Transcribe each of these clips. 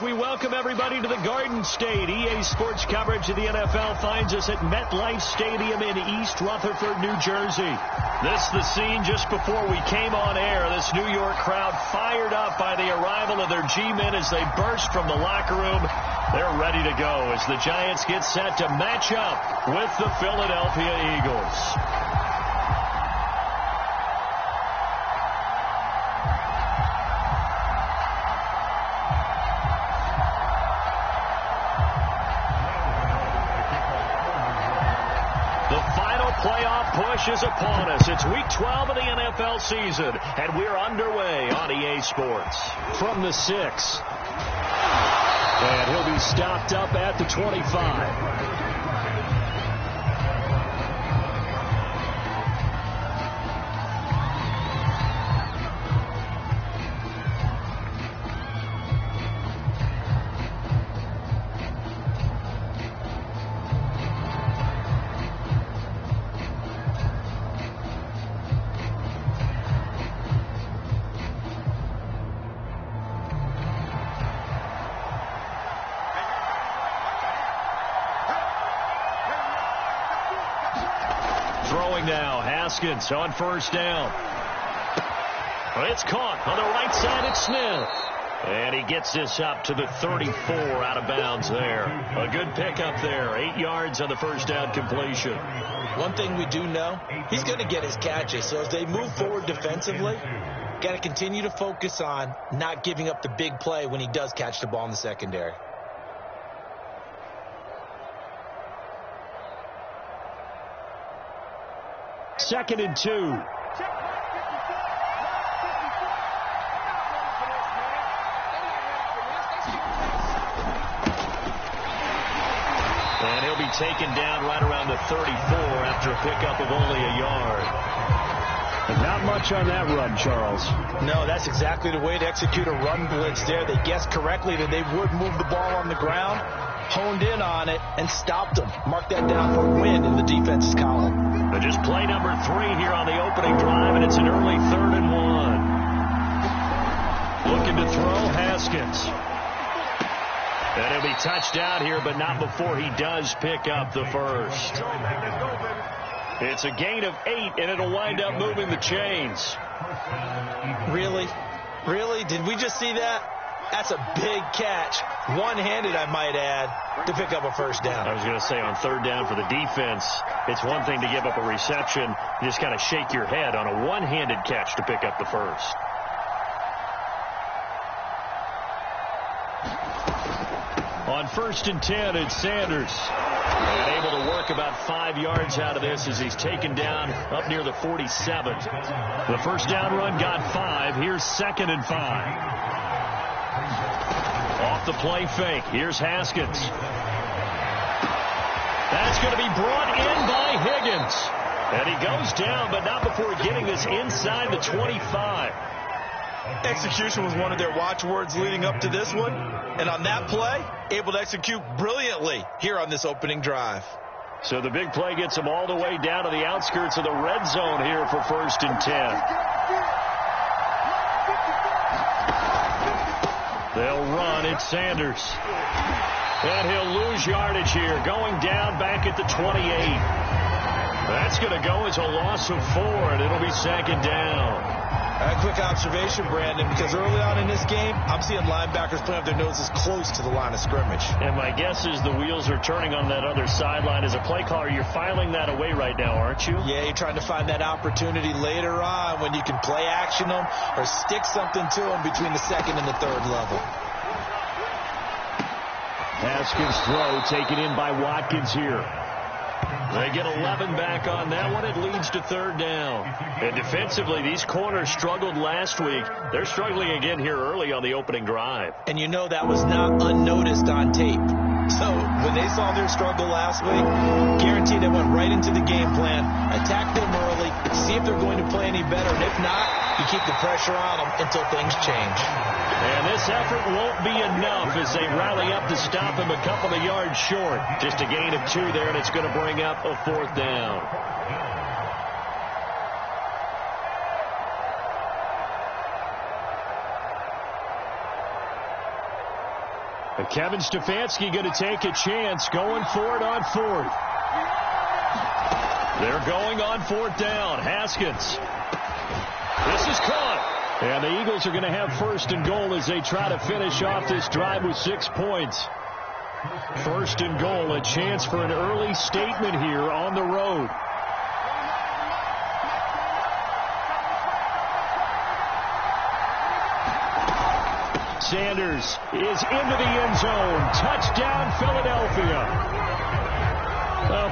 We welcome everybody to the Garden State. EA Sports coverage of the NFL finds us at MetLife Stadium in East Rutherford, New Jersey. This is the scene just before we came on air. This New York crowd fired up by the arrival of their G-men as they burst from the locker room. They're ready to go as the Giants get set to match up with the Philadelphia Eagles. Playoff push is upon us. It's week 12 of the NFL season, and we're underway on EA Sports. From the 6. And he'll be stopped up at the 25. Now, Haskins on first down. It's caught on the right side. It's Smith. And he gets this up to the 34 out of bounds there. A good pickup there. 8 yards on the first down completion. One thing we do know, he's going to get his catches. So as they move forward defensively, got to continue to focus on not giving up the big play when he does catch the ball in the secondary. Second and 2. And he'll be taken down right around the 34 after a pickup of only a yard. And not much on that run, Charles. No, that's exactly the way to execute a run blitz there. They guessed correctly that they would move the ball on the ground, honed in on it, and stopped them. Mark that down for a win in the defense's column. But just play number 3 here on the opening drive, and it's an early 3rd and 1. Looking to throw, Haskins. And he'll be touched out here, but not before he does pick up the first. It's a gain of 8, and it'll wind up moving the chains. Really? Really? Did we just see that? That's a big catch. One-handed, I might add, to pick up a first down. I was going to say on 3rd down for the defense, it's one thing to give up a reception. You just kind of shake your head on a one-handed catch to pick up the first. On 1st and 10, it's Sanders. And able to work about 5 yards out of this as he's taken down up near the 47. The first down run got 5. Here's 2nd and 5. Off the play fake. Here's Haskins. That's going to be brought in by Higgins. And he goes down, but not before getting this inside the 25. Execution was one of their watchwords leading up to this one. And on that play, able to execute brilliantly here on this opening drive. So the big play gets them all the way down to the outskirts of the red zone here for 1st and 10. They'll run. It's Sanders. And he'll lose yardage here. Going down back at the 28. That's going to go as a loss of 4, and it'll be 2nd down. A quick observation, Brandon, because early on in this game, I'm seeing linebackers playing up their noses close to the line of scrimmage. And my guess is the wheels are turning on that other sideline. As a play caller, you're filing that away right now, aren't you? Yeah, you're trying to find that opportunity later on when you can play action them or stick something to them between the 2nd and the 3rd level. Haskins' throw taken in by Watkins here. They get 11 back on that one. It leads to 3rd down. And defensively, these corners struggled last week. They're struggling again here early on the opening drive. And you know that was not unnoticed on tape. So when they saw their struggle last week, guaranteed they went right into the game plan, attack them early, see if they're going to play any better. And if not, you keep the pressure on them until things change. And this effort won't be enough as they rally up to stop him a couple of yards short. Just a gain of 2 there, and it's going to bring up a 4th down. And Kevin Stefanski going to take a chance going for it on fourth. They're going on fourth down. Haskins. This is caught. And the Eagles are going to have first and goal as they try to finish off this drive with 6 points. First and goal, a chance for an early statement here on the road. Sanders is into the end zone. Touchdown, Philadelphia.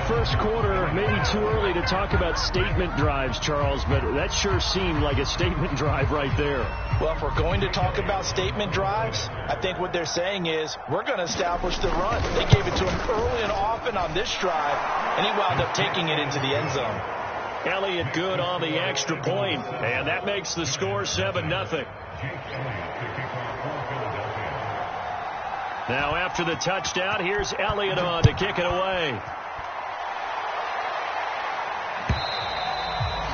First quarter, maybe too early to talk about statement drives, Charles, but that sure seemed like a statement drive right there. Well, if we're going to talk about statement drives, I think what they're saying is we're going to establish the run. They gave it to him early and often on this drive, and he wound up taking it into the end zone. Elliott good on the extra point, and that makes the score 7-0. Now after the touchdown, here's Elliott on to kick it away.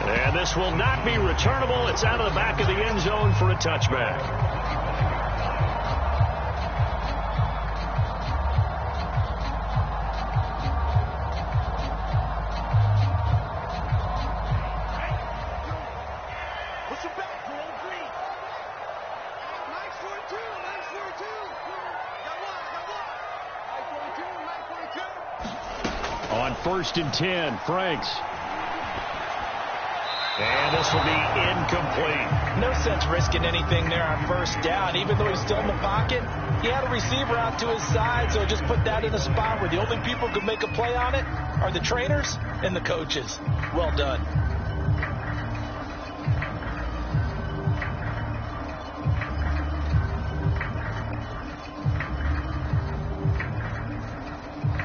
And this will not be returnable. It's out of the back of the end zone for a touchback. On 1st and 10, Franks. And this will be incomplete. No sense risking anything there on first down. Even though he's still in the pocket, he had a receiver out to his side, so just put that in a spot where the only people who could make a play on it are the trainers and the coaches. Well done.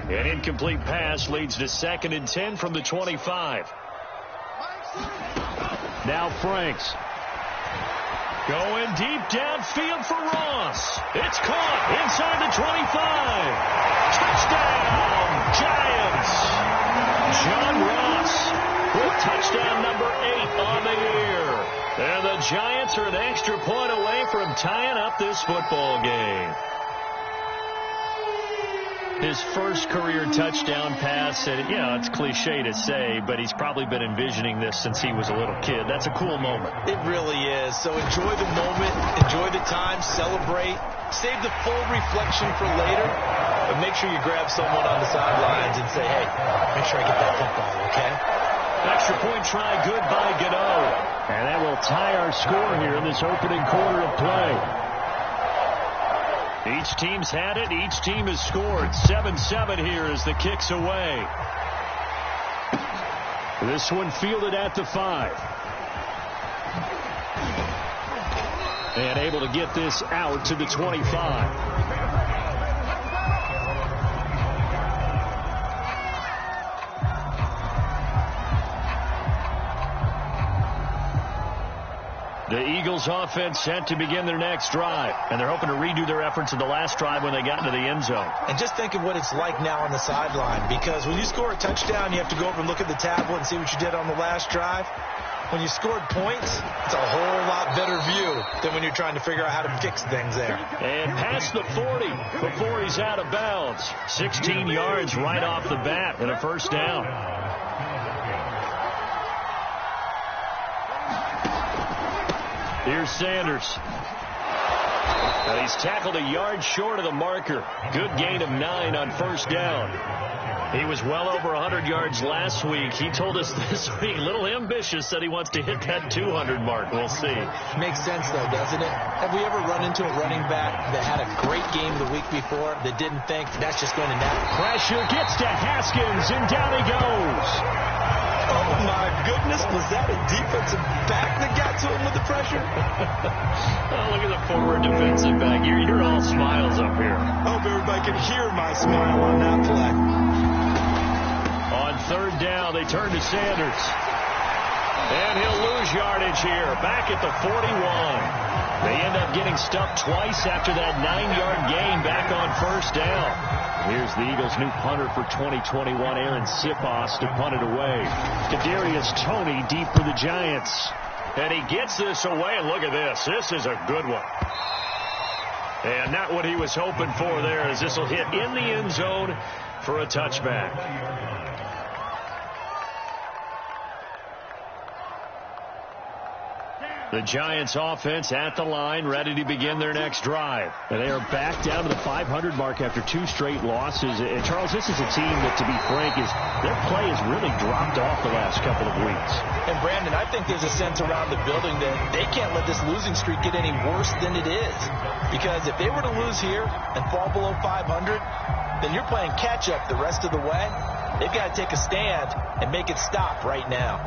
An incomplete pass leads to 2nd and 10 from the 25. Now Franks. Going deep downfield for Ross. It's caught inside the 25. Touchdown, Giants. John Ross with touchdown number 8 on the year. And the Giants are an extra point away from tying up this football game. His first career touchdown pass, and it's cliche to say, but he's probably been envisioning this since he was a little kid. That's a cool moment. It really is. So enjoy the moment, enjoy the time, celebrate, save the full reflection for later, but make sure you grab someone on the sidelines and say, hey, make sure I get that football, okay? Extra point try, good by Gano. And that will tie our score here in this opening quarter of play. Each team's had it. Each team has scored. 7-7 here as the kick's away. This one fielded at the 5. And able to get this out to the 25. The Eagles offense set to begin their next drive, and they're hoping to redo their efforts in the last drive when they got into the end zone. And just think of what it's like now on the sideline, because when you score a touchdown, you have to go over and look at the tablet and see what you did on the last drive. When you scored points, it's a whole lot better view than when you're trying to figure out how to fix things there. And past the 40 before he's out of bounds. 16 yards right off the bat and a first down. Here's Sanders. And he's tackled a yard short of the marker. Good gain of 9 on first down. He was well over 100 yards last week. He told us this week, a little ambitious, that he wants to hit that 200 mark. We'll see. Makes sense, though, doesn't it? Have we ever run into a running back that had a great game the week before that didn't think that's just going to net? Pressure gets to Haskins, and down he goes. Oh, my goodness. Was that a defensive back that got to him with the pressure? Oh, look at the forward defensive back. You're all smiles up here. I hope everybody can hear my smile on that play. On third down, they turn to Sanders. And he'll lose yardage here. Back at the 41. They end up getting stuffed twice after that 9-yard gain back on first down. Here's the Eagles' new punter for 2021, Aaron Sipos, to punt it away. Kadarius Toney deep for the Giants. And he gets this away, and look at this. This is a good one. And not what he was hoping for there, as this will hit in the end zone for a touchback. The Giants offense at the line, ready to begin their next drive. And they are back down to the 500 mark after 2 straight losses. And Charles, this is a team that, to be frank, their play has really dropped off the last couple of weeks. And Brandon, I think there's a sense around the building that they can't let this losing streak get any worse than it is. Because if they were to lose here and fall below 500, then you're playing catch-up the rest of the way. They've got to take a stand and make it stop right now.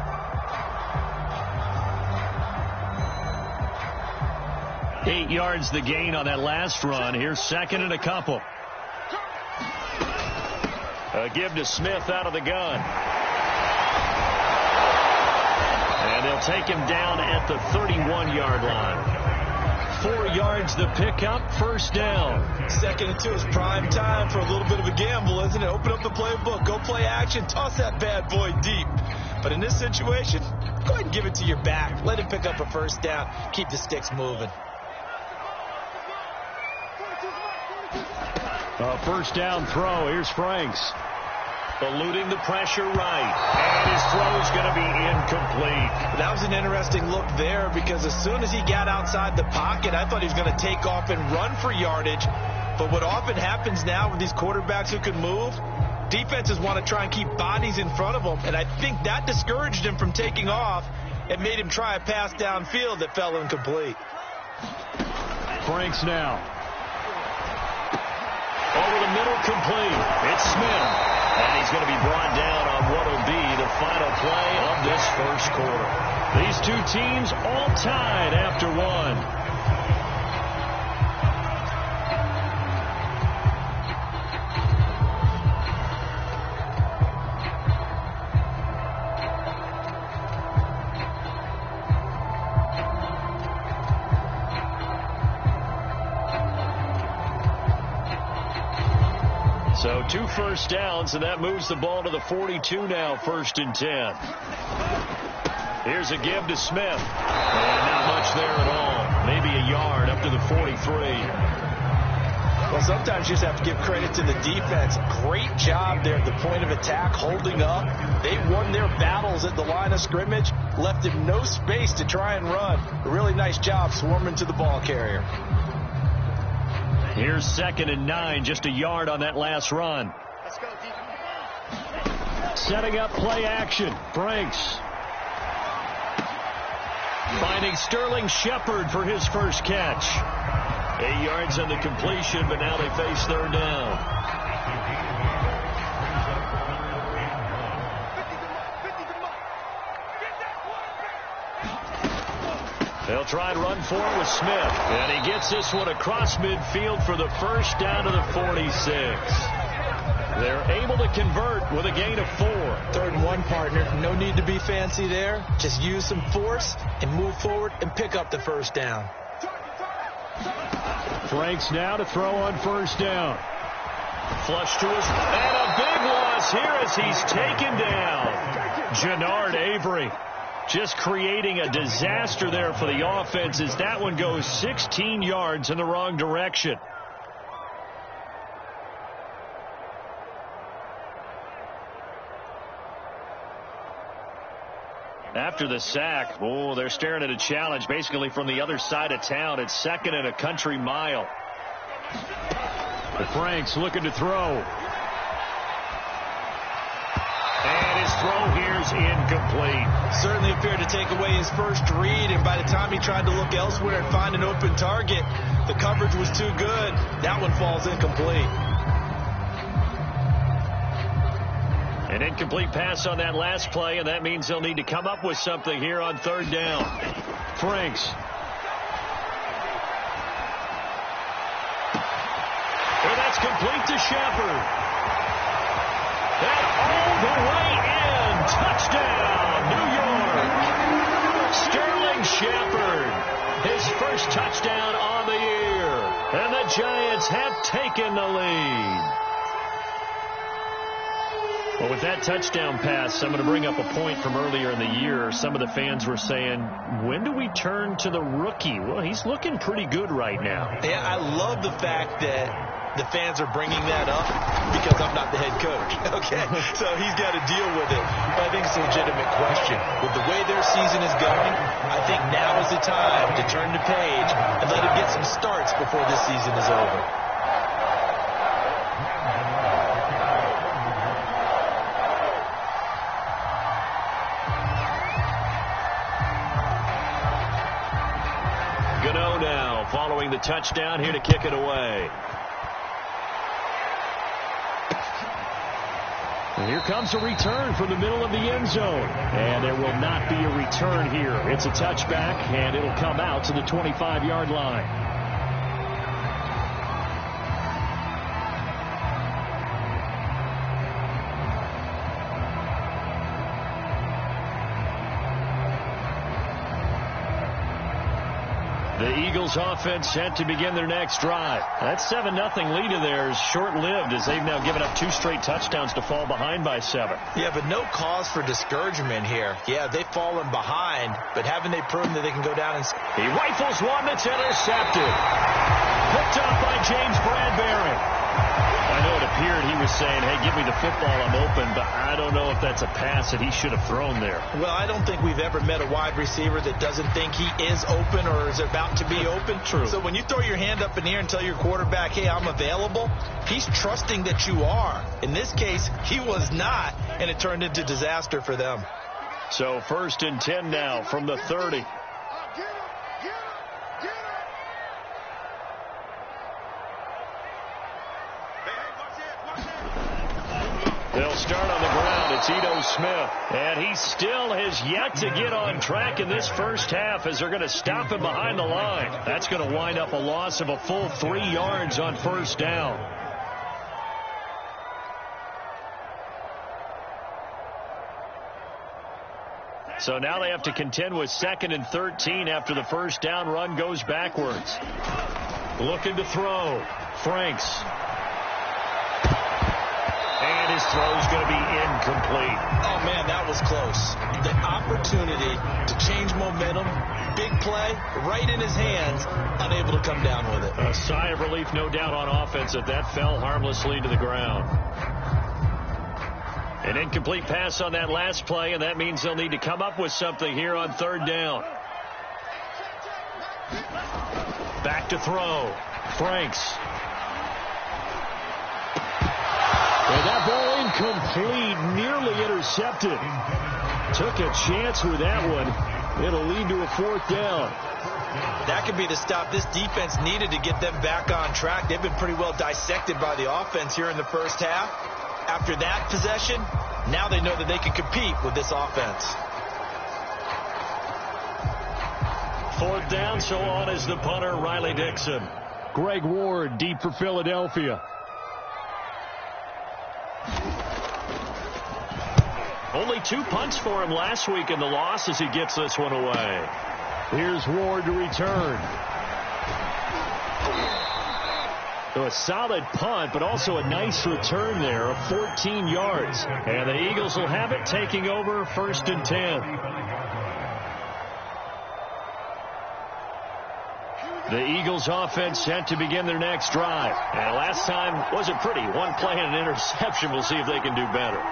8 yards the gain on that last run. Here's second and a couple. A give to Smith out of the gun. And they'll take him down at the 31-yard line. 4 yards the pickup, first down. 2nd and 2 is prime time for a little bit of a gamble, isn't it? Open up the playbook, go play action, toss that bad boy deep. But in this situation, go ahead and give it to your back. Let him pick up a first down. Keep the sticks moving. A first down throw. Here's Franks. Eluding the pressure right. And his throw is going to be incomplete. That was an interesting look there, because as soon as he got outside the pocket, I thought he was going to take off and run for yardage. But what often happens now with these quarterbacks who can move, defenses want to try and keep bodies in front of them. And I think that discouraged him from taking off and made him try a pass downfield that fell incomplete. Franks now. Over the middle, complete. It's Smith. And he's going to be brought down on what will be the final play of this first quarter. These two teams all tied after one. So 2 first downs, and that moves the ball to the 42 now, 1st and 10. Here's a give to Smith. And not much there at all. Maybe a yard up to the 43. Well, sometimes you just have to give credit to the defense. Great job there at the point of attack, holding up. They won their battles at the line of scrimmage, left him no space to try and run. A really nice job swarming to the ball carrier. Here's 2nd and 9, just a yard on that last run. Let's go, defense. Setting up play action. Franks. Finding Sterling Shepard for his first catch. 8 yards on the completion, but now they face 3rd down. They'll try and run for it with Smith. And he gets this one across midfield for the first down to the 46. They're able to convert with a gain of 4. 3rd and 1, partner. No need to be fancy there. Just use some force and move forward and pick up the first down. Franks now to throw on first down. Flush to his... And a big loss here as he's taken down. Jannard Avery. Just creating a disaster there for the offense as that one goes 16 yards in the wrong direction. After the sack, oh, they're staring at a challenge basically from the other side of town. It's 2nd and a country mile. But Franks looking to throw. And his throw here's incomplete. Certainly appeared to take away his first read, and by the time he tried to look elsewhere and find an open target, the coverage was too good. That one falls incomplete. An incomplete pass on that last play, and that means they'll need to come up with something here on 3rd down. Franks. And that's complete to Shepard. That all the way in. Touchdown, New York. Sterling Shepard. His first touchdown on the year. And the Giants have taken the lead. Well, with that touchdown pass, I'm going to bring up a point from earlier in the year. Some of the fans were saying, when do we turn to the rookie? Well, he's looking pretty good right now. Yeah, I love the fact that the fans are bringing that up because I'm not the head coach. Okay, so he's got to deal with it. But I think it's a legitimate question. With the way their season is going, I think now is the time to turn the page and let him get some starts before this season is over. Gano now following the touchdown, here to kick it away. And here comes a return from the middle of the end zone. And there will not be a return here. It's a touchback, and it'll come out to the 25-yard line. The Eagles offense set to begin their next drive. That 7-0 lead of theirs short-lived as they've now given up 2 straight touchdowns to fall behind by 7. Yeah, but no cause for discouragement here. Yeah, they've fallen behind, but haven't they proven that they can go down and... He rifles one that's intercepted. Picked up by James Bradbury. I know it appeared he was saying, hey, give me the football, I'm open, but I don't know if that's a pass that he should have thrown there. Well, I don't think we've ever met a wide receiver that doesn't think he is open or is about to be open. True. So when you throw your hand up in the air and tell your quarterback, hey, I'm available, he's trusting that you are. In this case, he was not, and it turned into disaster for them. So 1st and 10 now from the 30. They'll start on the ground. It's Ito Smith. And he still has yet to get on track in this first half as they're going to stop him behind the line. That's going to wind up a loss of a full 3 yards on 1st down. So now they have to contend with 2nd and 13 after the 1st down run goes backwards. Looking to throw. Franks. And his throw's going to be incomplete. Oh, man, that was close. The opportunity to change momentum, big play, right in his hands, unable to come down with it. A sigh of relief, no doubt, on offense that fell harmlessly to the ground. An incomplete pass on that last play, and that means they'll need to come up with something here on 3rd down. Back to throw. Franks. And that ball incomplete, nearly intercepted. Took a chance with that one. It'll lead to a 4th down. That could be the stop this defense needed to get them back on track. They've been pretty well dissected by the offense here in the first half. After that possession, now they know that they can compete with this offense. 4th down, so on is the punter, Riley Dixon. Greg Ward deep for Philadelphia. Only 2 punts for him last week in the loss as he gets this one away. Here's Ward to return. So a solid punt, but also a nice return there of 14 yards. And the Eagles will have it, taking over 1st and 10. The Eagles offense set to begin their next drive. And last time wasn't pretty. 1 play and an interception. We'll see if they can do better.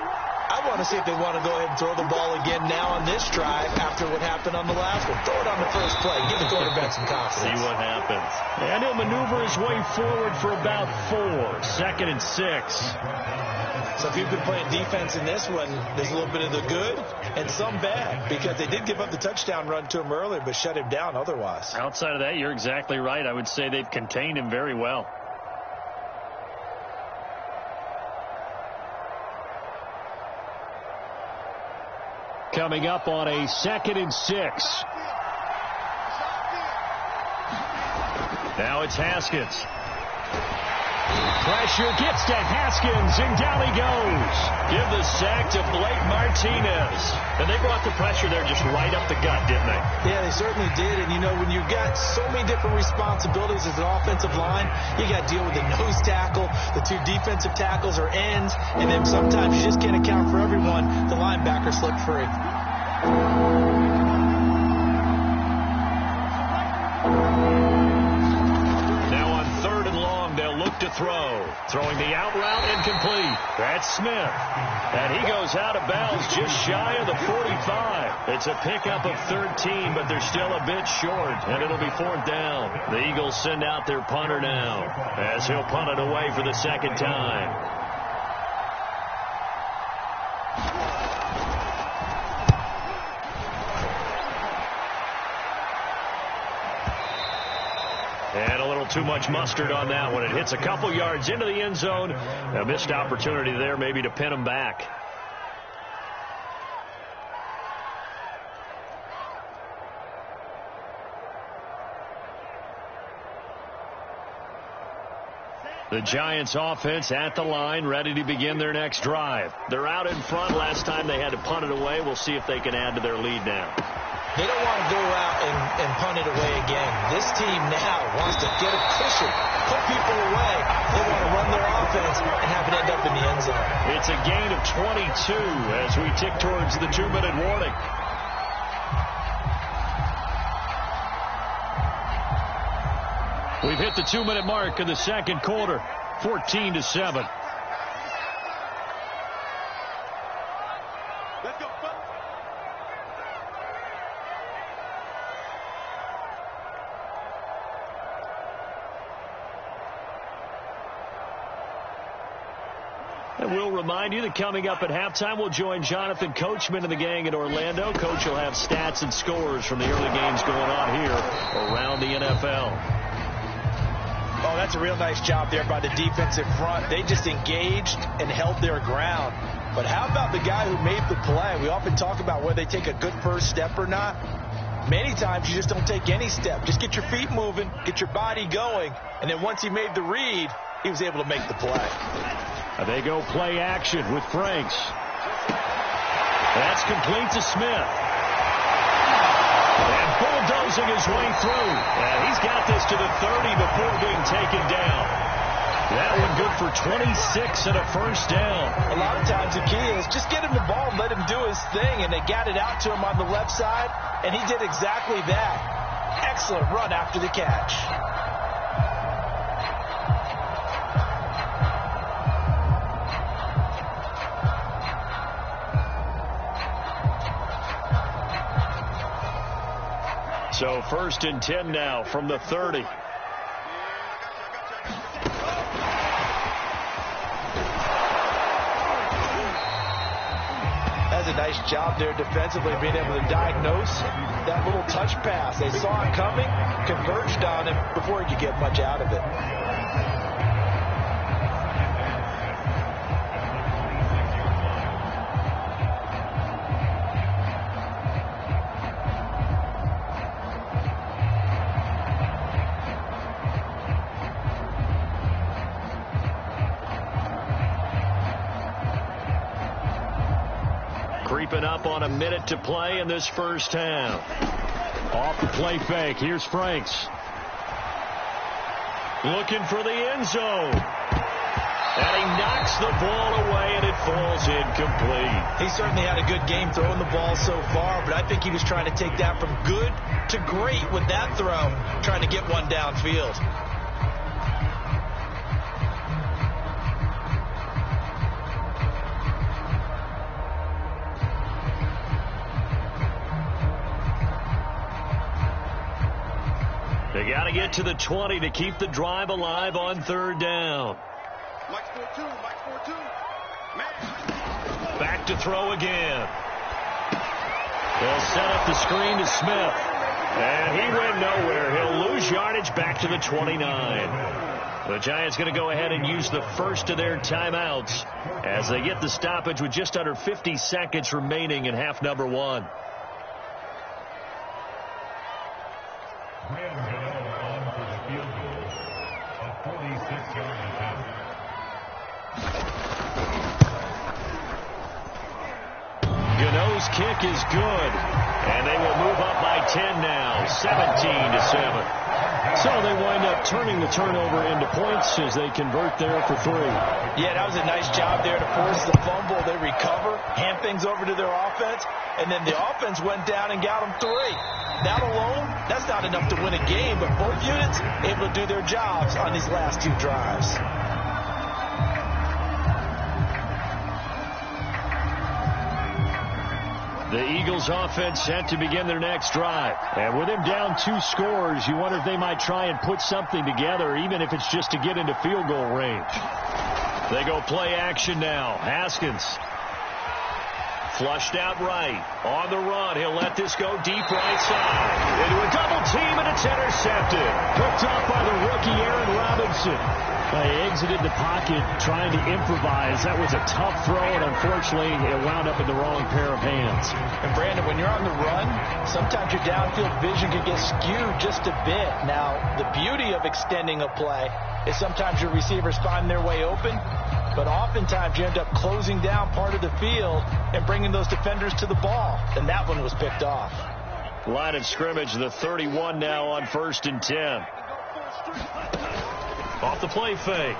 I want to see if they want to go ahead and throw the ball again now on this drive after what happened on the last one. Throw it on the first play. Give the quarterback some confidence. See what happens. And he'll maneuver his way forward for about 4. 2nd and 6. So if you've been playing defense in this one, there's a little bit of the good and some bad, because they did give up the touchdown run to him earlier but shut him down otherwise. Outside of that, you're exactly right. I would say they've contained him very well. Coming up on a 2nd and 6. Now it's Haskins. Pressure gets to Haskins, and down he goes. Give the sack to Blake Martinez. And they brought the pressure there just right up the gut, didn't they? Yeah, they certainly did. And, you know, when you've got so many different responsibilities as an offensive line, you got to deal with the nose tackle, the two defensive tackles or ends, and then sometimes you just can't account for everyone. The linebacker slipped free. To throw. Throwing the out route incomplete. That's Smith. And he goes out of bounds just shy of the 45. It's a pickup of 13, but they're still a bit short, and it'll be 4th down. The Eagles send out their punter now as he'll punt it away for the second time. And a little too much mustard on that one. It hits a couple yards into the end zone. A missed opportunity there maybe to pin him back. The Giants offense at the line, ready to begin their next drive. They're out in front. Last time they had to punt it away. We'll see if they can add to their lead now. They don't want to go out and punt it away again. This team now wants to get a cushion, put people away. They want to run their offense and have it end up in the end zone. It's a gain of 22 as we tick towards the 2-minute warning. We've hit the 2-minute mark in the second quarter, 14-7. And we'll remind you that coming up at halftime, we'll join Jonathan Coachman and the gang in Orlando. Coach will have stats and scores from the early games going on here around the NFL. Oh, that's a real nice job there by the defensive front. They just engaged and held their ground. But how about the guy who made the play? We often talk about whether they take a good first step or not. Many times you just don't take any step. Just get your feet moving, get your body going, and then once he made the read, he was able to make the play. They go play action with Franks. That's complete to Smith. And bulldozing his way through. And he's got this to the 30 before being taken down. That one good for 26 and a first down. A lot of times the key is just get him the ball and let him do his thing. And they got it out to him on the left side, and he did exactly that. Excellent run after the catch. So 1st and 10 now from the 30. That's a nice job there defensively, being able to diagnose that little touch pass. They saw it coming, converged on him before he could get much out of it. Creeping up on a minute to play in this first half. Off the play fake. Here's Franks. Looking for the end zone. And he knocks the ball away, and it falls incomplete. He certainly had a good game throwing the ball so far, but I think he was trying to take that from good to great with that throw, trying to get one downfield. They got to get to the 20 to keep the drive alive on 3rd down. Back to throw again. They'll set up the screen to Smith. And he went nowhere. He'll lose yardage back to the 29. The Giants going to go ahead and use the first of their timeouts as they get the stoppage with just under 50 seconds remaining in half number 1. On for the field goal, a 46-yard attempt. Eagles' kick is good. And they will move up by 10 now, 17-7. So they wind up turning the turnover into points as they convert there for 3. Yeah, that was a nice job there to force the fumble. They recover, hand things over to their offense, and then the offense went down and got them 3. That alone, that's not enough to win a game, but both units able to do their jobs on these last 2 drives. The Eagles offense set to begin their next drive. And with him down 2 scores, you wonder if they might try and put something together, even if it's just to get into field goal range. They go play action now. Haskins. Flushed out right. On the run. He'll let this go deep right side. Into a double team, and it's intercepted. Picked off by the rookie Aaron Robinson. They exited the pocket trying to improvise. That was a tough throw, and unfortunately, it wound up in the wrong pair of hands. And, Brandon, when you're on the run, sometimes your downfield vision can get skewed just a bit. Now, the beauty of extending a play is sometimes your receivers find their way open, but oftentimes you end up closing down part of the field and bringing those defenders to the ball. And that one was picked off. Line of scrimmage, the 31 now on 1st and 10. Off the play fake.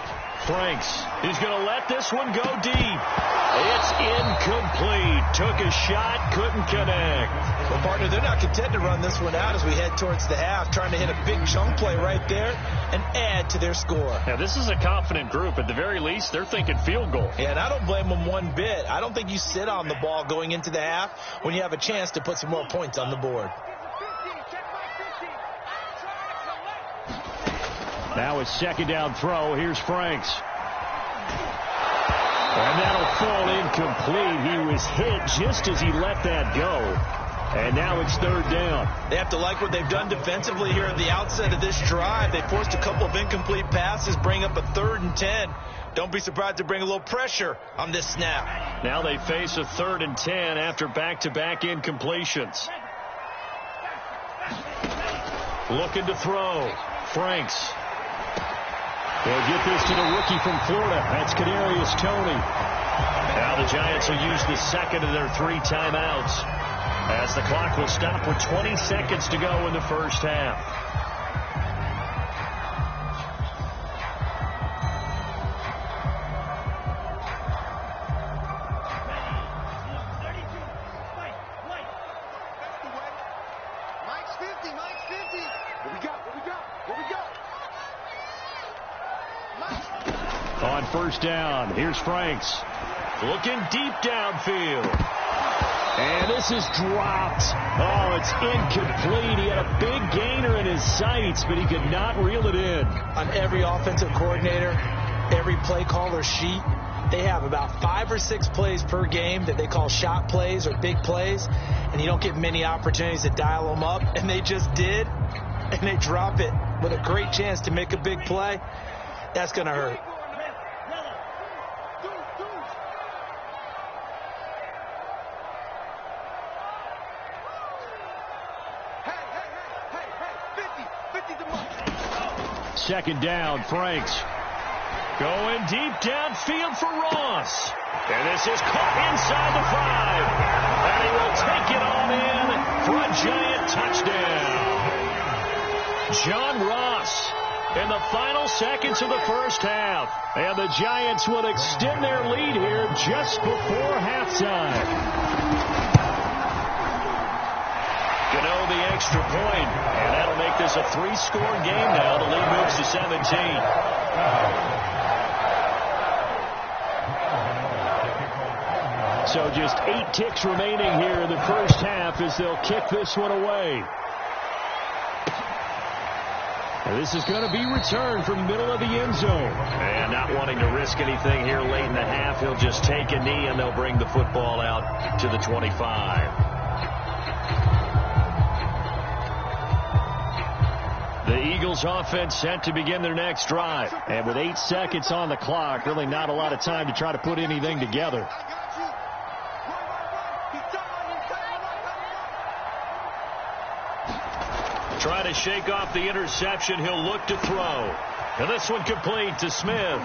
Franks. He's going to let this one go deep. It's incomplete. Took a shot, couldn't connect. Well, partner, they're not content to run this one out as we head towards the half, trying to hit a big chunk play right there and add to their score. Now, this is a confident group. At the very least, they're thinking field goal. Yeah, and I don't blame them one bit. I don't think you sit on the ball going into the half when you have a chance to put some more points on the board. Now it's 2nd down throw. Here's Franks. And that'll fall incomplete. He was hit just as he let that go. And now it's 3rd down. They have to like what they've done defensively here at the outset of this drive. They forced a couple of incomplete passes, bring up a 3rd and 10. Don't be surprised to bring a little pressure on this snap. Now they face a 3rd and 10 after back-to-back incompletions. Looking to throw. Franks. They'll get this to the rookie from Florida. That's Kadarius Toney. Now the Giants will use the 2nd of their 3 timeouts as the clock will stop with 20 seconds to go in the first half. Mike's 50. What we got? On 1st down, here's Franks. Looking deep downfield. And this is dropped. Oh, it's incomplete. He had a big gainer in his sights, but he could not reel it in. On every offensive coordinator, every play caller sheet, they have about 5 or 6 plays per game that they call shot plays or big plays, and you don't get many opportunities to dial them up, and they just did, and they drop it with a great chance to make a big play. That's going to hurt. Second down, Franks. Going deep downfield for Ross. And this is caught inside the 5. And he will take it on in for a Giant touchdown. John Ross in the final seconds of the first half. And the Giants will extend their lead here just before halftime. Gano the extra point, and that'll make this a 3-score game now. The lead moves to 17. So just 8 ticks remaining here in the first half as they'll kick this one away. And this is going to be returned from middle of the end zone. And not wanting to risk anything here late in the half, he'll just take a knee and they'll bring the football out to the 25. The Eagles offense set to begin their next drive. And with 8 seconds on the clock, really not a lot of time to try to put anything together. Try to shake off the interception. He'll look to throw. And this one complete to Smith.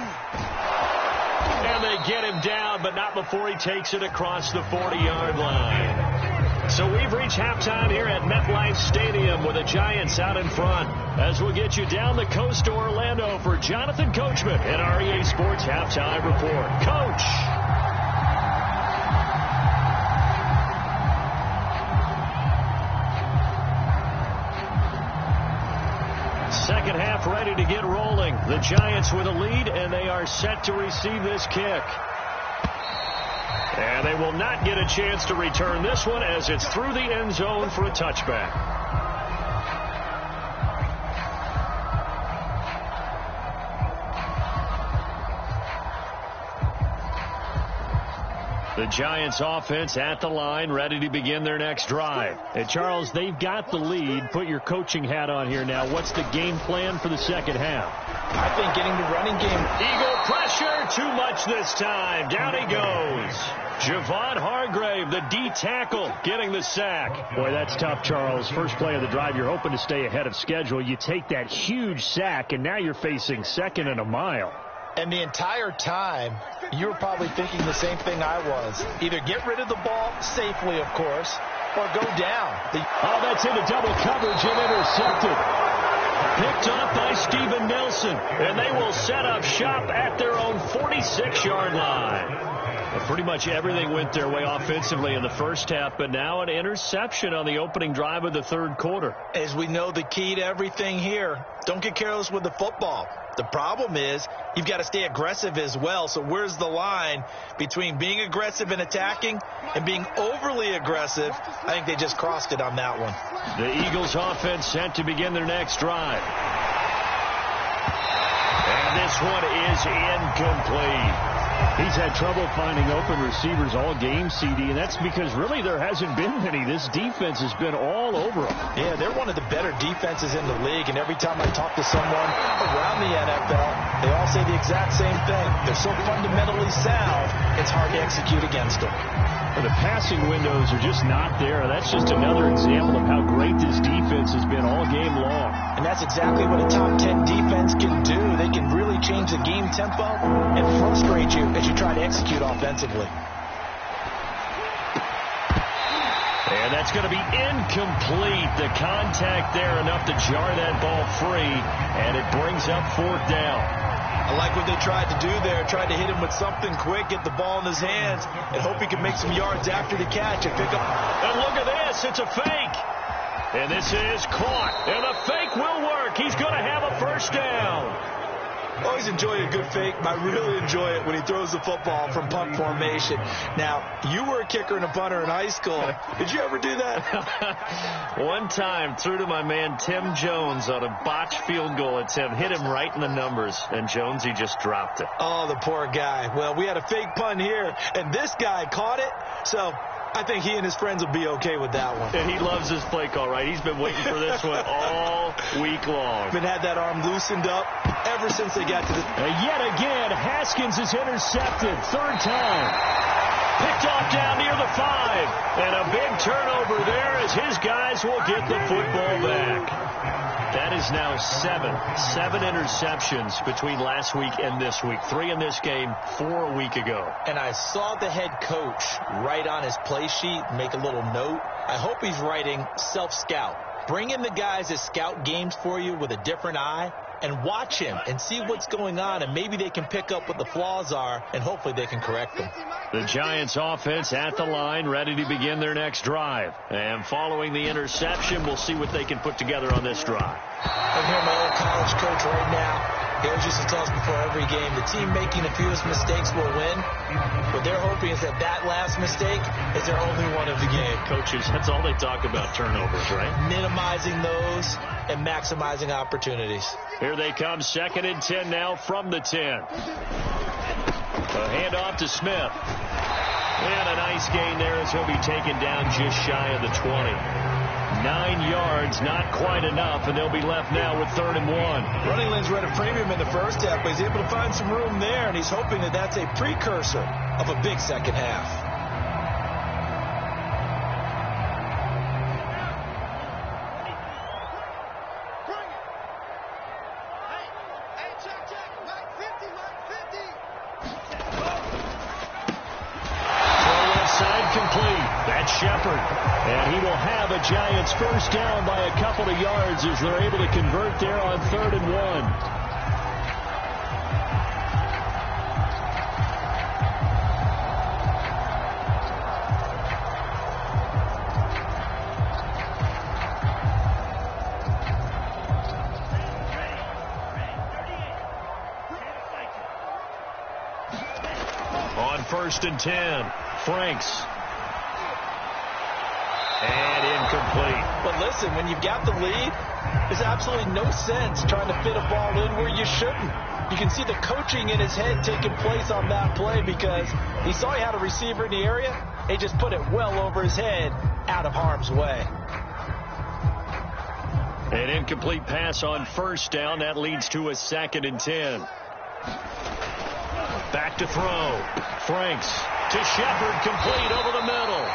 And they get him down, but not before he takes it across the 40-yard line. So we've reached halftime here at MetLife Stadium with the Giants out in front. As we'll get you down the coast to Orlando for Jonathan Coachman in our EA Sports Halftime Report. Coach! Second half ready to get rolling. The Giants with a lead, and they are set to receive this kick. And they will not get a chance to return this one as it's through the end zone for a touchback. The Giants offense at the line, ready to begin their next drive. And Charles, they've got the lead. Put your coaching hat on here now. What's the game plan for the second half? I think getting the running game. Eagle pressure, too much this time. Down he goes. Javon Hargrave, the D tackle, getting the sack. Boy, that's tough, Charles. First play of the drive, you're hoping to stay ahead of schedule. You take that huge sack, and now you're facing second and a mile. And the entire time, you were probably thinking the same thing I was. Either get rid of the ball safely, of course, or go down. Oh, that's into double coverage and intercepted. Picked off by Steven Nelson, and they will set up shop at their own 46-yard line. Pretty much everything went their way offensively in the first half, but now an interception on the opening drive of the third quarter. As we know, the key to everything here, don't get careless with the football. The problem is you've got to stay aggressive as well. So where's the line between being aggressive and attacking and being overly aggressive? I think they just crossed it on that one. The Eagles offense set to begin their next drive. And this one is incomplete. He's had trouble finding open receivers all game, CD, and that's because really there hasn't been many. This defense has been all over them. Yeah, they're one of the better defenses in the league, and every time I talk to someone around the NFL, they all say the exact same thing. They're so fundamentally sound, it's hard to execute against them. Well, the passing windows are just not there. That's just another example of how great this defense has been all game long. And that's exactly what a top 10 defense can do. They can really change the game tempo and frustrate you as you try to execute offensively. And that's going to be incomplete. The contact there enough to jar that ball free, and it brings up fourth down. I like what they tried to do there, tried to hit him with something quick, get the ball in his hands, and hope he can make some yards after the catch and pick up. And look at this, it's a fake. And this is caught, and the fake will work. He's going to have a first down. Always enjoy a good fake. I really enjoy it when he throws the football from punt formation. Now, you were a kicker and a punter in high school. Did you ever do that? One time, threw to my man Tim Jones on a botched field goal attempt. Hit him right in the numbers, and Jonesy just dropped it. Oh, the poor guy. Well, we had a fake punt here, and this guy caught it, so I think he and his friends will be okay with that one. And he loves his play call, right? He's been waiting for this one all week long. Been had that arm loosened up ever since they got to the... Yet again, Haskins is intercepted. Third time. Picked off down near the 5. And a big turnover there as his guys will get the football back. That is now 7 interceptions between last week and this week. 3 in this game, 4 a week ago. And I saw the head coach write on his play sheet, make a little note. I hope he's writing self-scout. Bring in the guys that scout games for you with a different eye and watch him and see what's going on, and maybe they can pick up what the flaws are, and hopefully they can correct them. The Giants offense at the line, ready to begin their next drive. And following the interception, we'll see what they can put together on this drive. I'm here, my old college coach right now. He always used to tell us before every game, the team making the fewest mistakes will win. What they're hoping is that last mistake is their only one of the game. Coaches, that's all they talk about, turnovers, right? Minimizing those and maximizing opportunities. Here they come, 2nd and 10 now from the 10. A handoff to Smith. And a nice gain there as he'll be taken down just shy of the 20. 9 yards, not quite enough, and they'll be left now with 3rd and 1. Running lanes were at a premium in the first half, but he's able to find some room there, and he's hoping that that's a precursor of a big second half. Shepard. And he will have a Giants first down by a couple of yards as they're able to convert there on 3rd and 1. On 1st and 10, Franks. And incomplete. But listen, when you've got the lead, there's absolutely no sense trying to fit a ball in where you shouldn't. You can see the coaching in his head taking place on that play because he saw he had a receiver in the area. He just put it well over his head out of harm's way. An incomplete pass on 1st down. That leads to a 2nd and 10. Back to throw. Franks to Shepard, complete over the middle.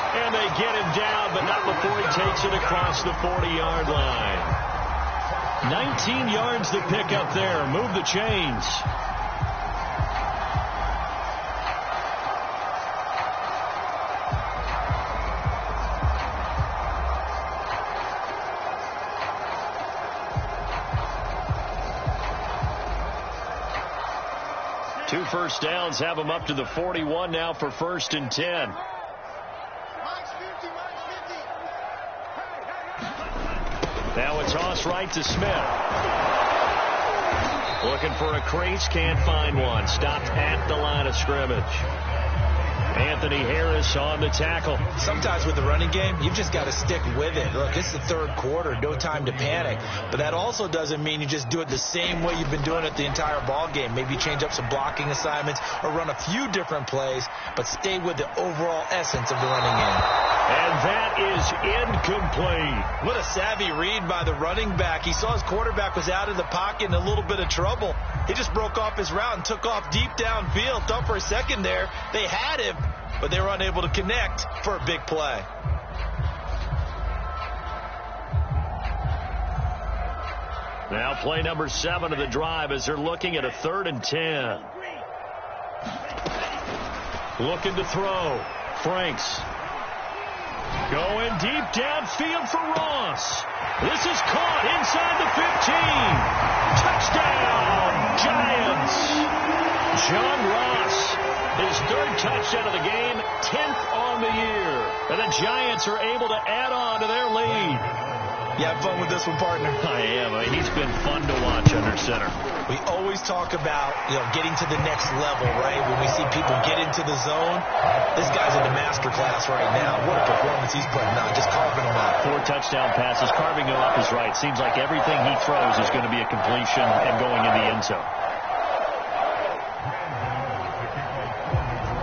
And they get him down, but not before he takes it across the 40-yard line. 19 yards to pick up there. Move the chains. Two first downs have them up to the 41 now for 1st and 10. Now a toss right to Smith. Looking for a crease, can't find one. Stopped at the line of scrimmage. Anthony Harris on the tackle. Sometimes with the running game, you've just got to stick with it. Look, it's the 3rd quarter, no time to panic. But that also doesn't mean you just do it the same way you've been doing it the entire ball game. Maybe change up some blocking assignments or run a few different plays, but stay with the overall essence of the running game. And that is incomplete. What a savvy read by the running back. He saw his quarterback was out of the pocket in a little bit of trouble. He just broke off his route and took off deep downfield. Thought for a second there they had him, but they were unable to connect for a big play. Now play number 7 of the drive as they're looking at a 3rd and 10. Looking to throw. Franks. Going deep downfield for Ross. This is caught inside the 15. Touchdown, Giants. John Ross, his 3rd touchdown of the game, 10th on the year. And the Giants are able to add on to their lead. You have fun with this one, partner? I am. He's been fun to watch under center. We always talk about, getting to the next level, right? When we see people get into the zone, this guy's in the master class right now. What a performance he's putting on, just carving them up. 4 touchdown passes, carving them up is right. Seems like everything he throws is going to be a completion and going in the end zone.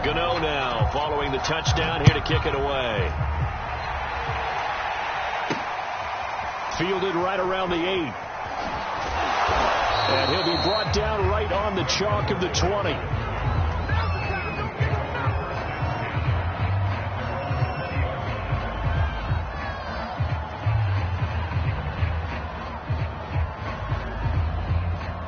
Gano now following the touchdown, here to kick it away. Fielded right around the 8. And he'll be brought down right on the chalk of the 20.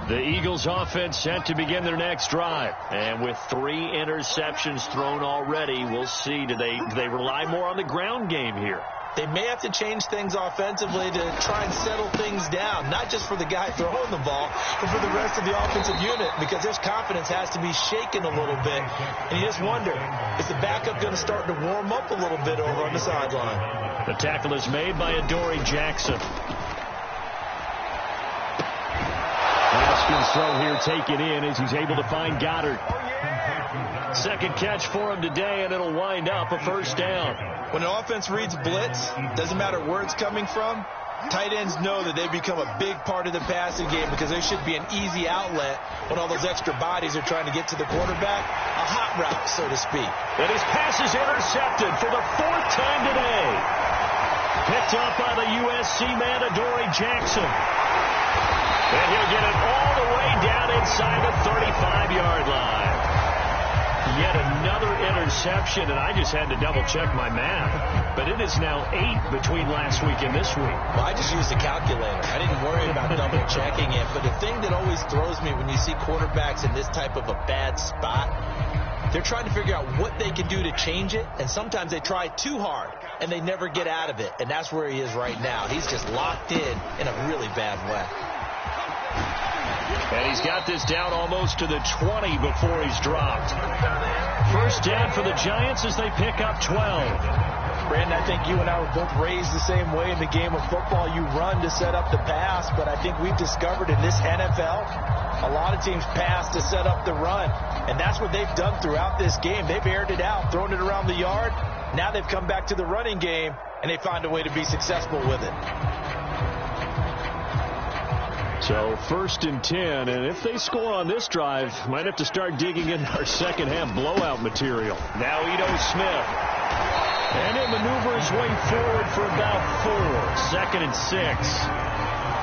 The Eagles offense set to begin their next drive. And with 3 interceptions thrown already, we'll see. Do they rely more on the ground game here? They may have to change things offensively to try and settle things down, not just for the guy throwing the ball, but for the rest of the offensive unit, because his confidence has to be shaken a little bit. And you just wonder, is the backup going to start to warm up a little bit over on the sideline? The tackle is made by Adoree Jackson. Haskins' throw here taken in as he's able to find Goddard. 2nd catch for him today, and it'll wind up a 1st down. When an offense reads blitz, doesn't matter where it's coming from, tight ends know that they become a big part of the passing game because there should be an easy outlet when all those extra bodies are trying to get to the quarterback. A hot route, so to speak. And his pass is intercepted for the 4th time today. Picked up by the USC man, Adoree Jackson. And he'll get it all the way down inside the 35-yard line. Yet another interception, and I just had to double-check my math. But it is now 8 between last week and this week. Well, I just used a calculator. I didn't worry about double-checking it. But the thing that always throws me when you see quarterbacks in this type of a bad spot, they're trying to figure out what they can do to change it, and sometimes they try too hard, and they never get out of it, and that's where he is right now. He's just locked in a really bad way. And he's got this down almost to the 20 before he's dropped. First down for the Giants as they pick up 12. Brandon, I think you and I were both raised the same way in the game of football. You run to set up the pass, but I think we've discovered in this NFL, a lot of teams pass to set up the run, and that's what they've done throughout this game. They've aired it out, thrown it around the yard. Now they've come back to the running game, and they find a way to be successful with it. So 1st and 10, and if they score on this drive, might have to start digging in our second half blowout material. Now Ito Smith. And he'll maneuver his way forward for about 4. 2nd and 6.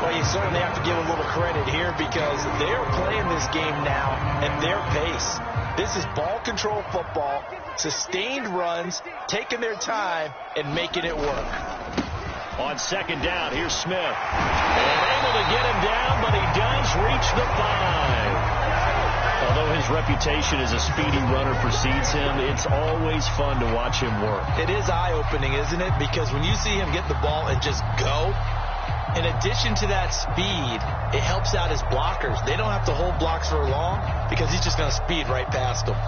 Well, you certainly have to give a little credit here because they're playing this game now at their pace. This is ball control football, sustained runs, taking their time, and making it work. On 2nd down, here's Smith. And able to get him down, but he does reach the 5. Although his reputation as a speedy runner precedes him, it's always fun to watch him work. It is eye-opening, isn't it? Because when you see him get the ball and just go, in addition to that speed, it helps out his blockers. They don't have to hold blocks for long because he's just going to speed right past them.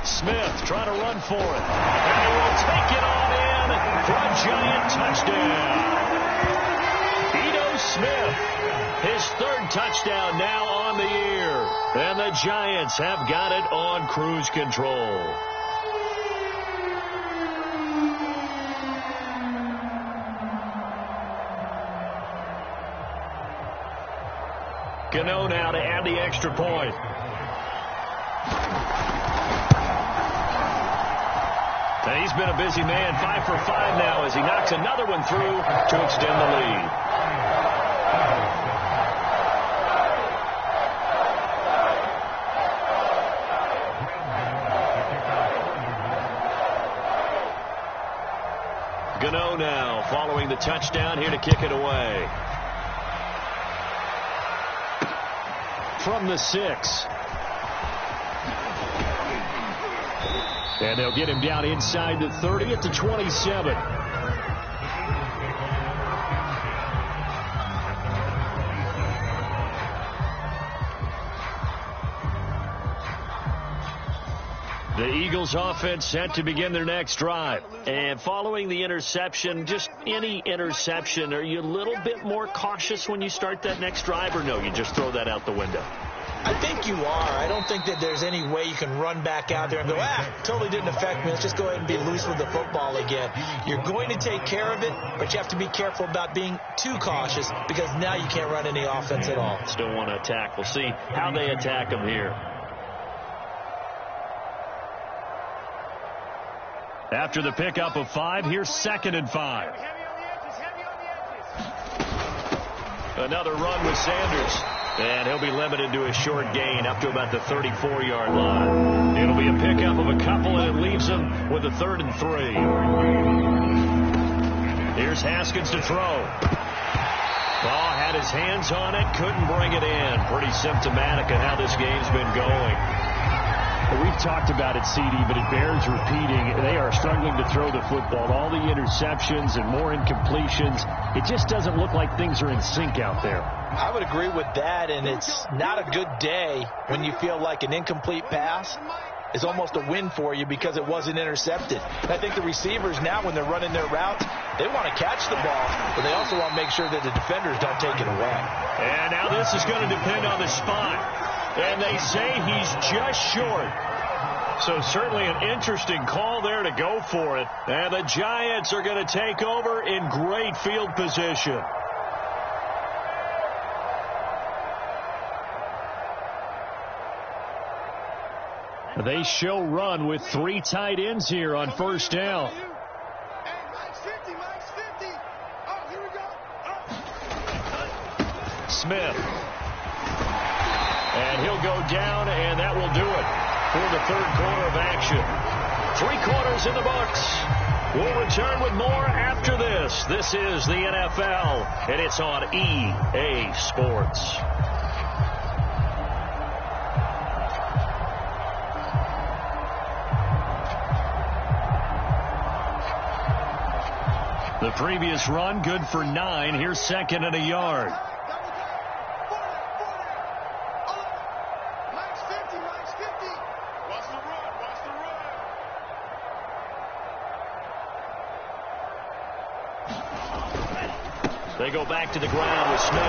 Smith trying to run for it. And he will take it on in for a Giant touchdown. Ito Smith, his 3rd touchdown now on the year. And the Giants have got it on cruise control. Gano now to add the extra point. And he's been a busy man, 5 for 5 now as he knocks another one through to extend the lead. Gano now following the touchdown here to kick it away. From the 6. And they'll get him down inside the 30 at the 27. The Eagles offense set to begin their next drive. And following the interception, just any interception, are you a little bit more cautious when you start that next drive, or no, you just throw that out the window? I think you are. I don't think that there's any way you can run back out there and go, totally didn't affect me. Let's just go ahead and be loose with the football again. You're going to take care of it, but you have to be careful about being too cautious because now you can't run any offense at all. Still want to attack. We'll see how they attack them here. After the pickup of 5, here's 2nd and 5. Another run with Sanders. And he'll be limited to a short gain up to about the 34-yard line. It'll be a pickup of a couple, and it leaves him with a 3rd and 3. Here's Haskins to throw. Ball had his hands on it, couldn't bring it in. Pretty symptomatic of how this game's been going. We've talked about it, CD, but it bears repeating. They are struggling to throw the football. All the interceptions and more incompletions. It just doesn't look like things are in sync out there. I would agree with that, and it's not a good day when you feel like an incomplete pass is almost a win for you because it wasn't intercepted. And I think the receivers now, when they're running their routes, they want to catch the ball, but they also want to make sure that the defenders don't take it away. And now this is going to depend on the spot. And they say he's just short. So certainly an interesting call there to go for it. And the Giants are going to take over in great field position. They show run with 3 tight ends here on 1st down. Smith. And he'll go down, and that will do it for the 3rd quarter of action. 3 quarters in the books. We'll return with more after this. This is the NFL, and it's on EA Sports. The previous run, good for 9. Here's second and a yard. They go back to the ground with Smith.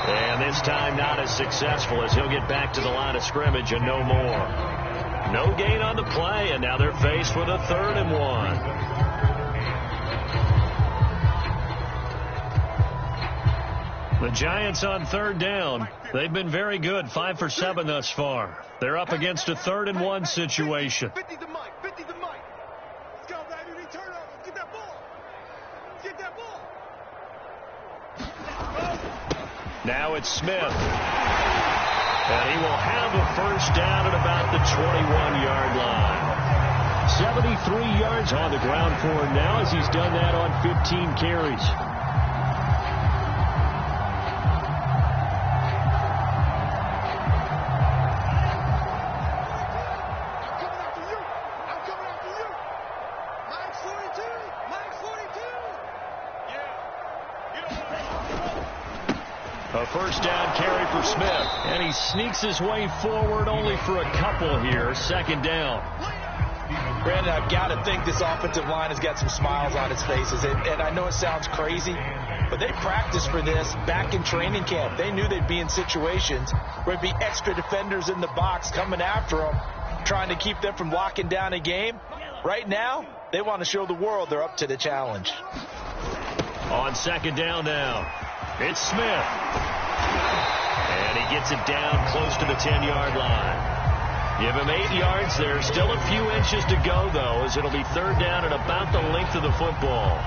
And this time not as successful, as he'll get back to the line of scrimmage and no more. No gain on the play, and now they're faced with a 3rd and 1. The Giants on 3rd down. They've been very good, 5 for 7 thus far. They're up against a 3rd and 1 situation. 50 the mic. 50 the mic. Let's go, baby. Return over. Get that ball. Get that ball. Now it's Smith. And he will have a first down at about the 21-yard line. 73 yards on the ground for him now, as he's done that on 15 carries. A first down carry for Smith. And he sneaks his way forward only for a couple here. 2nd down. Brandon, I've got to think this offensive line has got some smiles on its faces. And I know it sounds crazy, but they practiced for this back in training camp. They knew they'd be in situations where there'd be extra defenders in the box coming after them, trying to keep them from locking down a game. Right now, they want to show the world they're up to the challenge. On 2nd down now, it's Smith. And he gets it down close to the 10-yard line. Give him 8 yards. There's still a few inches to go, though, as it'll be 3rd down at about the length of the football.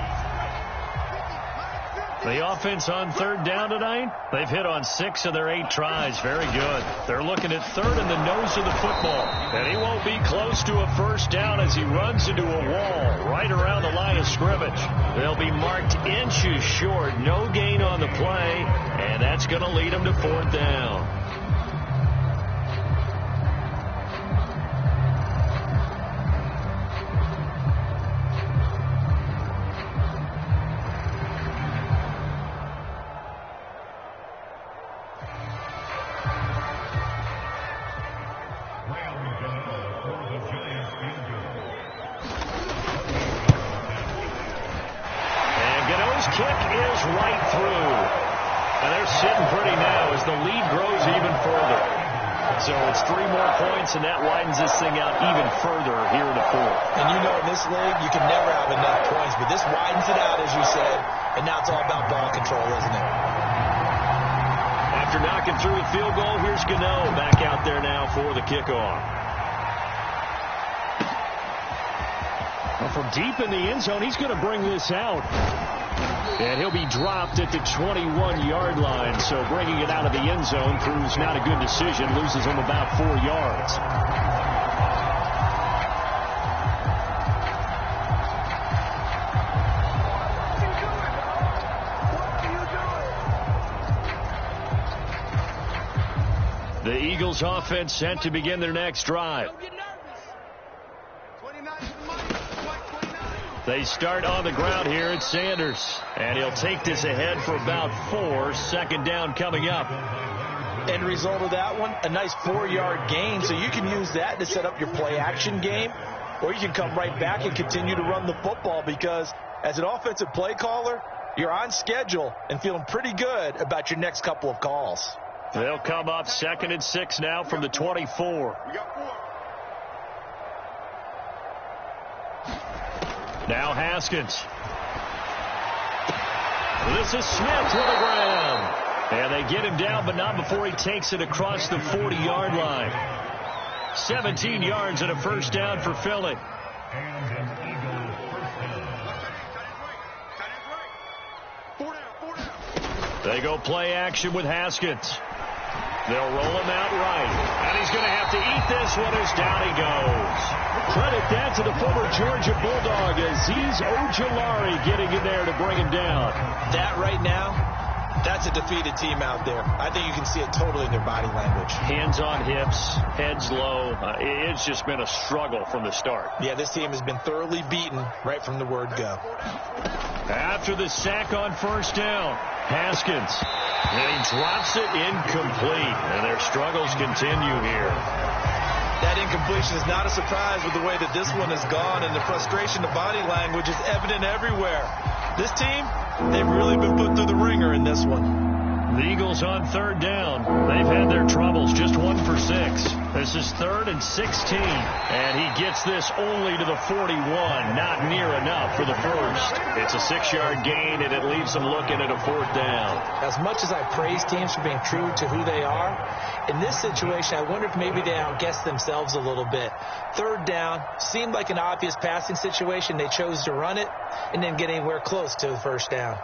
The offense on 3rd down tonight, they've hit on 6 of their 8 tries. Very good. They're looking at 3rd in the nose of the football. And he won't be close to a first down as he runs into a wall right around the line of scrimmage. They'll be marked inches short. No gain on the play, and that's going to lead them to 4th down. Kick is right through. And they're sitting pretty now as the lead grows even further. So it's 3 more points, and that widens this thing out even further here in the 4th. And you know, in this league, you can never have enough points, but this widens it out, as you said, and now it's all about ball control, isn't it? After knocking through a field goal, here's Gano back out there now for the kickoff. Well, from deep in the end zone, he's going to bring this out. And he'll be dropped at the 21-yard line. So bringing it out of the end zone proves not a good decision. Loses him about 4 yards. The Eagles offense set to begin their next drive. They start on the ground here at Sanders. And he'll take this ahead for about 4. 2nd down coming up. End result of that one, a nice 4-yard gain. So you can use that to set up your play-action game. Or you can come right back and continue to run the football, because as an offensive play caller, you're on schedule and feeling pretty good about your next couple of calls. They'll come up 2nd and 6 now from the 24. Now Haskins. This is Smith to the ground. And they get him down, but not before he takes it across the 40-yard line. 17 yards and a first down for Philly. They go play action with Haskins. They'll roll him out right. And he's going to have to eat this one as down he goes. Credit that to the former Georgia Bulldog, Azeez Ojulari getting in there to bring him down. That right now, that's a defeated team out there. I think you can see it totally in their body language. Hands on hips, heads low. It's just been a struggle from the start. Yeah, this team has been thoroughly beaten right from the word go. After the sack on first down, Haskins. And he drops it incomplete. And their struggles continue here. That incompletion is not a surprise with the way that this one has gone, and the frustration, the body language is evident everywhere. This team, they've really been put through the ringer in this one. The Eagles on third down. They've had their troubles, just 1 for 6. This is 3rd and 16. And he gets this only to the 41, not near enough for the first. It's a 6-yard gain, and it leaves them looking at a 4th down. As much as I praise teams for being true to who they are, in this situation, I wonder if maybe they outguessed themselves a little bit. 3rd down seemed like an obvious passing situation. They chose to run it and didn't get anywhere close to the first down.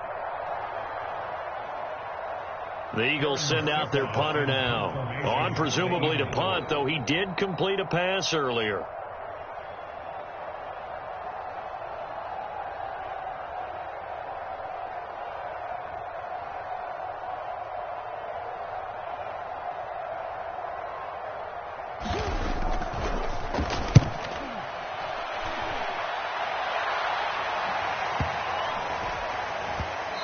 The Eagles send out their punter now. On presumably to punt, though he did complete a pass earlier.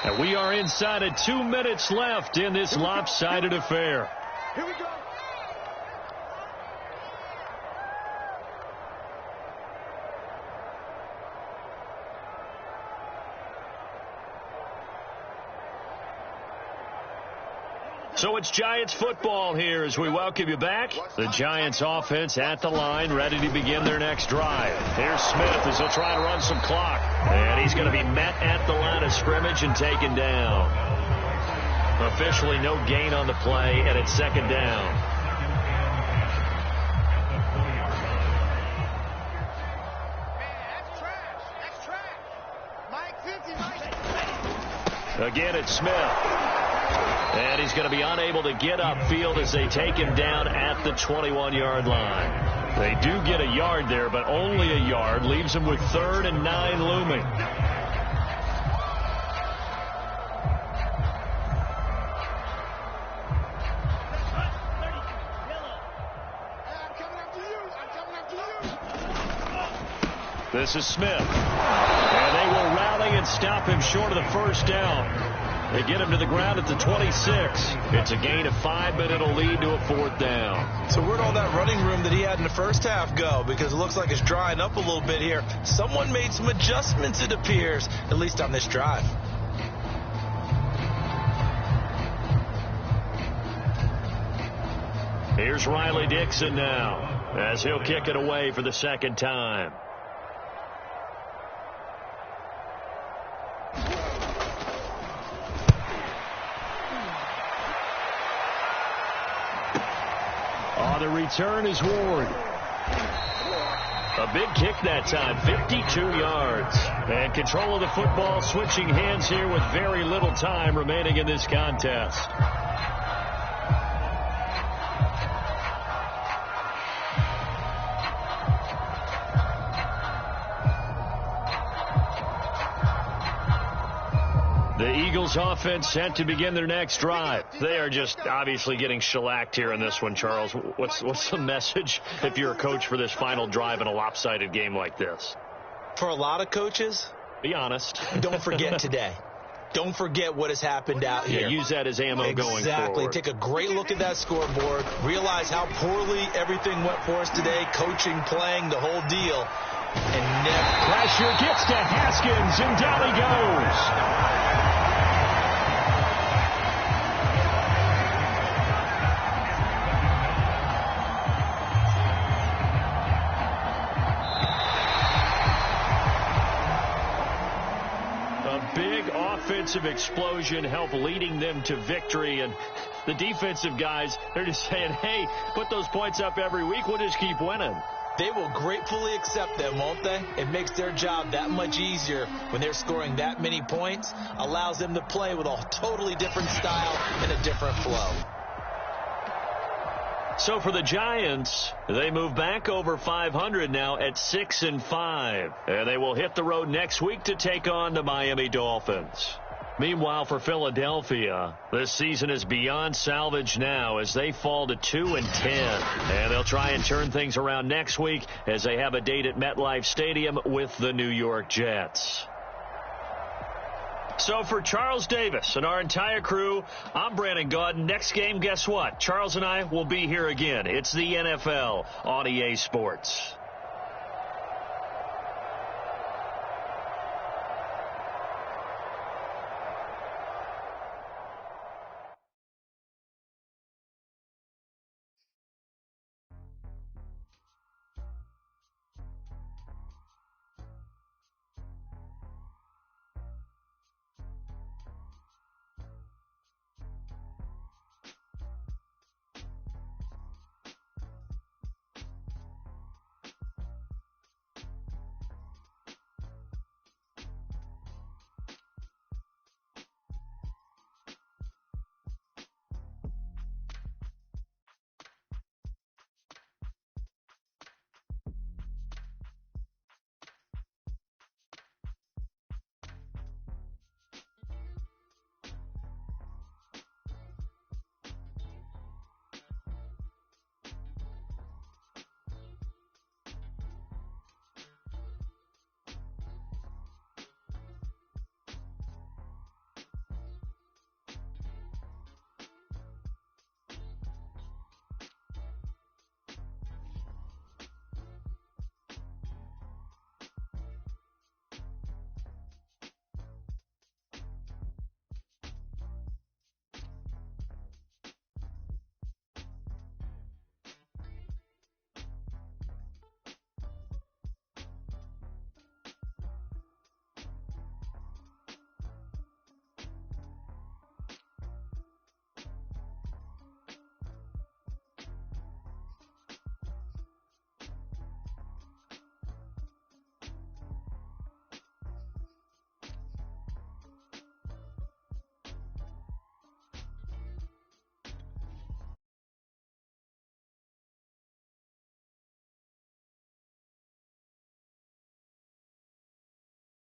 And we are inside of 2 minutes left in this lopsided affair. Here we go. So it's Giants football here as we welcome you back. The Giants offense at the line, ready to begin their next drive. Here's Smith as he'll try to run some clock. And he's going to be met at the line of scrimmage and taken down. Officially no gain on the play, and it's 2nd down. That's trash. Mike 50, Mike. Again, it's Smith. And he's going to be unable to get upfield as they take him down at the 21-yard line. They do get a yard there, but only a yard. Leaves him with 3rd and 9 looming. This is Smith. And they will rally and stop him short of the first down. They get him to the ground at the 26. It's a gain of 5, but it'll lead to a 4th down. So where'd all that running room that he had in the first half go? Because it looks like it's drying up a little bit here. Someone made some adjustments, it appears, at least on this drive. Here's Riley Dixon now as he'll kick it away for the 2nd time. The return is Ward. A big kick that time, 52 yards. And control of the football switching hands here with very little time remaining in this contest. The Eagles offense set to begin their next drive. They are just obviously getting shellacked here in this one, Charles. What's the message if you're a coach for this final drive in a lopsided game like this? For a lot of coaches, be honest. Don't forget today. Don't forget what has happened out here. Yeah, use that as ammo going forward. Exactly. Take a great look at that scoreboard. Realize how poorly everything went for us today. Coaching, playing, the whole deal. And pressure gets to Haskins, and down he goes. Offensive explosion help leading them to victory, and the defensive guys, they're just saying, hey, put those points up every week, we'll just keep winning. They will gratefully accept them, won't they? It makes their job that much easier when they're scoring that many points, allows them to play with a totally different style and a different flow. So for the Giants, they move back over 500 now at 6-5. And they will hit the road next week to take on the Miami Dolphins. Meanwhile, for Philadelphia, this season is beyond salvage now as they fall to 2-10. And they'll try and turn things around next week as they have a date at MetLife Stadium with the New York Jets. So for Charles Davis and our entire crew, I'm Brandon Gaudin. Next game, guess what? Charles and I will be here again. It's the NFL on EA Sports.